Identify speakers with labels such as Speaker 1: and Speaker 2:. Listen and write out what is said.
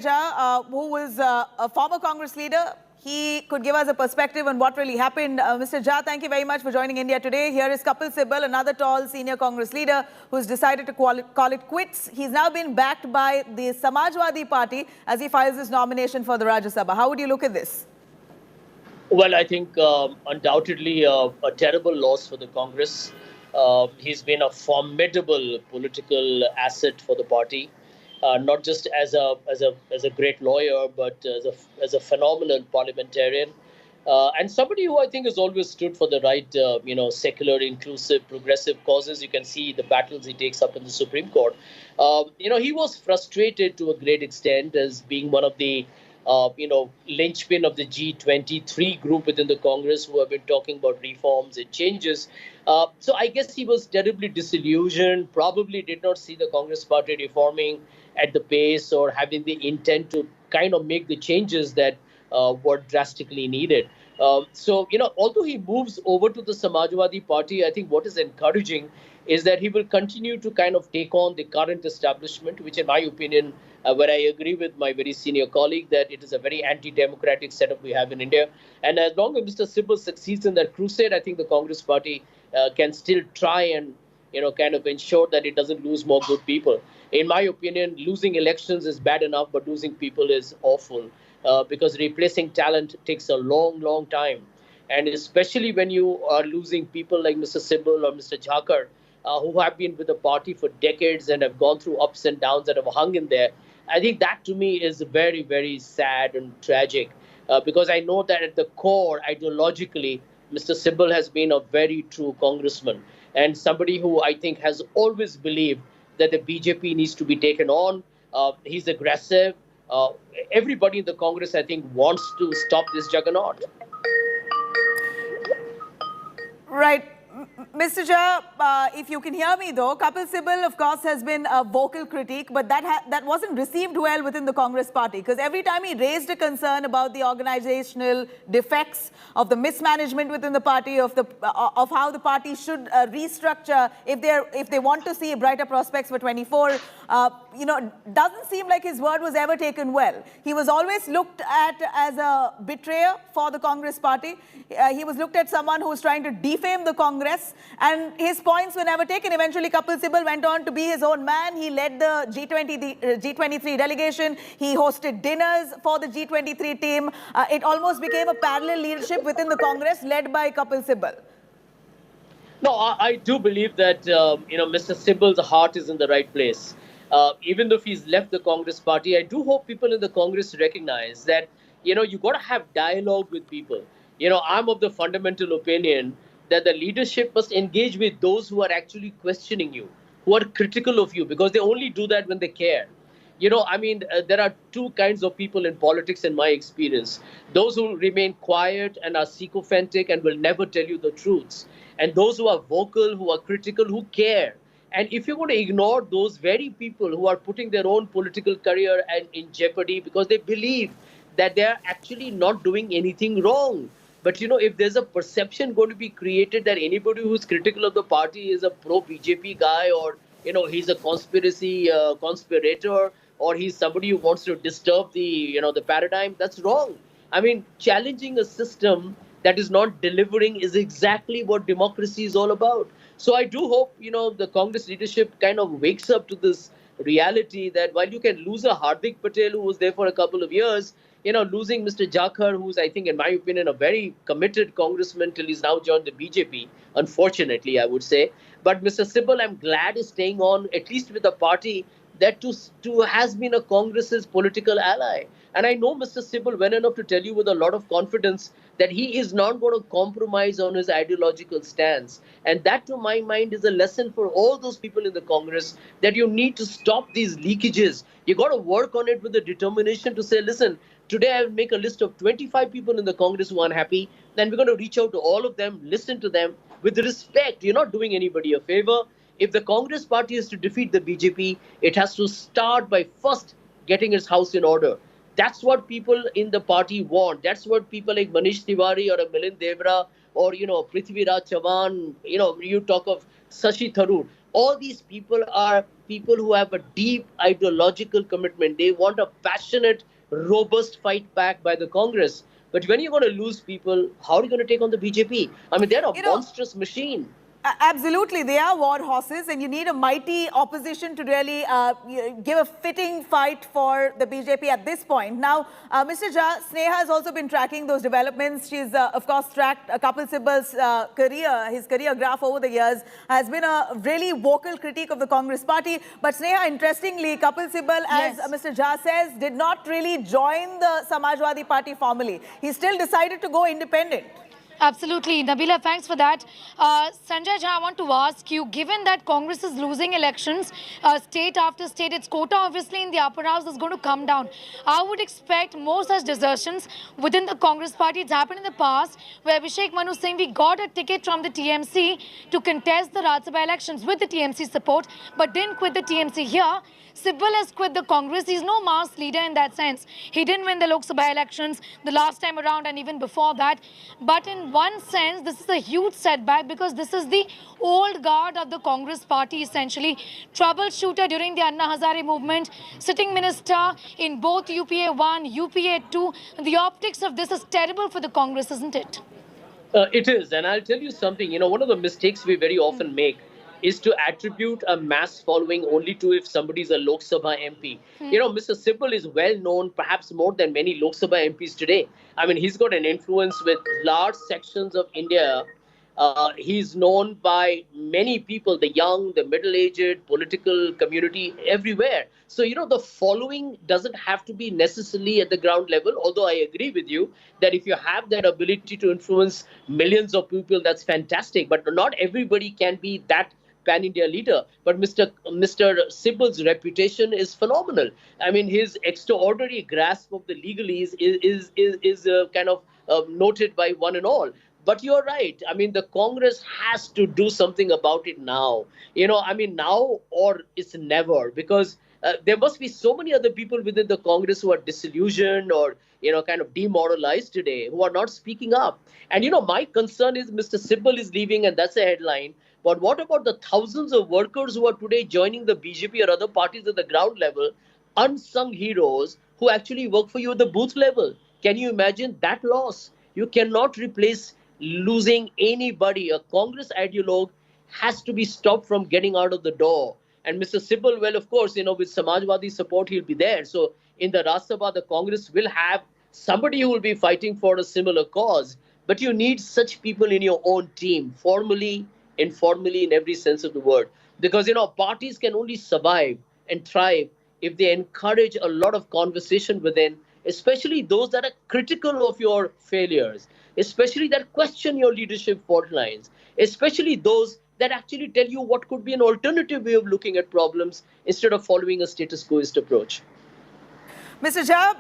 Speaker 1: Jha, who was a former Congress leader. He could give us a perspective on what really happened. Mr. Jha, thank you very much for joining India today. Here is Kapil Sibal, another tall senior Congress leader who's decided to call it quits. He's now been backed by the Samajwadi Party as he files his nomination for the Rajya Sabha. How would you look at this?
Speaker 2: Well, I think undoubtedly a terrible loss for the Congress. He's been a formidable political asset for the party, not just as a great lawyer, but as a phenomenal parliamentarian, and somebody who I think has always stood for the right, secular, inclusive, progressive causes. You can see the battles he takes up in the Supreme Court. He was frustrated to a great extent as being one of the linchpin of the G23 group within the Congress who have been talking about reforms and changes. So I guess he was terribly disillusioned, probably did not see the Congress party reforming at the pace or having the intent to kind of make the changes that were drastically needed. Although he moves over to the Samajwadi Party, I think what is encouraging is that he will continue to kind of take on the current establishment, which in my opinion, where I agree with my very senior colleague that it is a very anti-democratic setup we have in India. And as long as Mr. Sibal succeeds in that crusade, I think the Congress party can still try and kind of ensure that it doesn't lose more good people. In my opinion, losing elections is bad enough, but losing people is awful because replacing talent takes a long, long time. And especially when you are losing people like Mr. Sibal or Mr. Jhakar, who have been with the party for decades and have gone through ups and downs that have hung in there. I think that to me is very, very sad and tragic because I know that at the core, ideologically, Mr. Sibal has been a very true congressman and somebody who I think has always believed that the BJP needs to be taken on. He's aggressive. Everybody in the Congress, I think, wants to stop this juggernaut.
Speaker 1: Right. Mr. Jha, if you can hear me though, Kapil Sibal, of course, has been a vocal critique, but that wasn't received well within the Congress party because every time he raised a concern about the organizational defects of the mismanagement within the party, of how the party should restructure if they want to see brighter prospects for 24, doesn't seem like his word was ever taken well. He was always looked at as a betrayer for the Congress party. He was looked at someone who was trying to defame the Congress, and his points were never taken. Eventually, Kapil Sibal went on to be his own man. He led the G23 delegation. He hosted dinners for the G23 team. It almost became a parallel leadership within the Congress led by Kapil Sibal.
Speaker 2: No, I do believe that, Mr. Sibal's heart is in the right place. Even though he's left the Congress party, I do hope people in the Congress recognize that, you got to have dialogue with people. I'm of the fundamental opinion that the leadership must engage with those who are actually questioning you, who are critical of you, because they only do that when they care. There are two kinds of people in politics in my experience. Those who remain quiet and are sycophantic and will never tell you the truths. And those who are vocal, who are critical, who care. And if you're going to ignore those very people who are putting their own political career in jeopardy because they believe that they're actually not doing anything wrong. But, if there's a perception going to be created that anybody who's critical of the party is a pro-BJP guy or, he's a conspirator or he's somebody who wants to disturb the paradigm, that's wrong. Challenging a system that is not delivering is exactly what democracy is all about. So I do hope, the Congress leadership kind of wakes up to this reality that while you can lose a Hardik Patel who was there for a couple of years, losing Mr. Jhakar, who's, I think, in my opinion, a very committed congressman till he's now joined the BJP, unfortunately, I would say. But Mr. Sibal, I'm glad is staying on, at least with a party that has been a Congress's political ally. And I know Mr. Sibal well enough to tell you with a lot of confidence that he is not going to compromise on his ideological stance. And that, to my mind, is a lesson for all those people in the Congress that you need to stop these leakages. You got to work on it with the determination to say, listen, today I will make a list of 25 people in the Congress who are unhappy. Then we're going to reach out to all of them, listen to them with respect. You're not doing anybody a favor. If the Congress party is to defeat the BJP, it has to start by first getting its house in order. That's what people in the party want. That's what people like Manish Tiwari or Milind Devra or, Prithviraj Chavan, you talk of Shashi Tharoor. All these people are people who have a deep ideological commitment. They want a passionate, robust fight back by the Congress. But when you're going to lose people, how are you going to take on the BJP? I mean, they're a
Speaker 1: You know,
Speaker 2: monstrous machine.
Speaker 1: Absolutely, they are war horses, and you need a mighty opposition to really give a fitting fight for the BJP at this point. Now, Mr. Jha, Sneha has also been tracking those developments. She's, of course, tracked Kapil Sibal's career. His career graph over the years has been a really vocal critique of the Congress party. But Sneha, interestingly, Kapil Sibal, as Mr. Jha says, did not really join the Samajwadi Party formally. He still decided to go independent.
Speaker 3: Absolutely. Nabila, thanks for that. Sanjay Jha, I want to ask you, given that Congress is losing elections state after state, its quota obviously in the upper house is going to come down. I would expect more such desertions within the Congress party. It's happened in the past where Abhishek Manu Singh, we got a ticket from the TMC to contest the Rajya Sabha elections with the TMC support, but didn't quit the TMC. Here, Sibal has quit the Congress. He's no mass leader in that sense. He didn't win the Lok Sabha elections the last time around and even before that. But in one sense, this is a huge setback because this is the old guard of the Congress party, essentially. Troubleshooter during the Anna Hazare movement, sitting minister in both UPA 1, UPA 2. The optics of this is terrible for the Congress, isn't it?
Speaker 2: It is, and I'll tell you something. One of the mistakes we very often make is to attribute a mass following only to if somebody is a Lok Sabha MP. Mr. Sibal is well known, perhaps more than many Lok Sabha MPs today. I mean, he's got an influence with large sections of India. He's known by many people, the young, the middle-aged, political community, everywhere. So, the following doesn't have to be necessarily at the ground level, although I agree with you that if you have that ability to influence millions of people, that's fantastic. But not everybody can be that pan-India leader. But Mr. Sibal's reputation is phenomenal. I mean, his extraordinary grasp of the legalese is kind of noted by one and all. But you're right. I mean, the Congress has to do something about it now. Now or it's never, because there must be so many other people within the Congress who are disillusioned or, kind of demoralized today, who are not speaking up. And, my concern is Mr. Sibal is leaving, and that's a headline. But what about the thousands of workers who are today joining the BJP or other parties at the ground level, unsung heroes who actually work for you at the booth level? Can you imagine that loss? You cannot replace losing anybody. A Congress ideologue has to be stopped from getting out of the door. And Mr. Sibal, well, of course, with Samajwadi support, he'll be there. So in the Rajya Sabha, the Congress will have somebody who will be fighting for a similar cause. But you need such people in your own team, formally, informally, in every sense of the word. Because, parties can only survive and thrive if they encourage a lot of conversation within, especially those that are critical of your failures, especially that question your leadership fault lines, especially those that actually tell you what could be an alternative way of looking at problems instead of following a status quoist approach.
Speaker 1: Mr. Jha,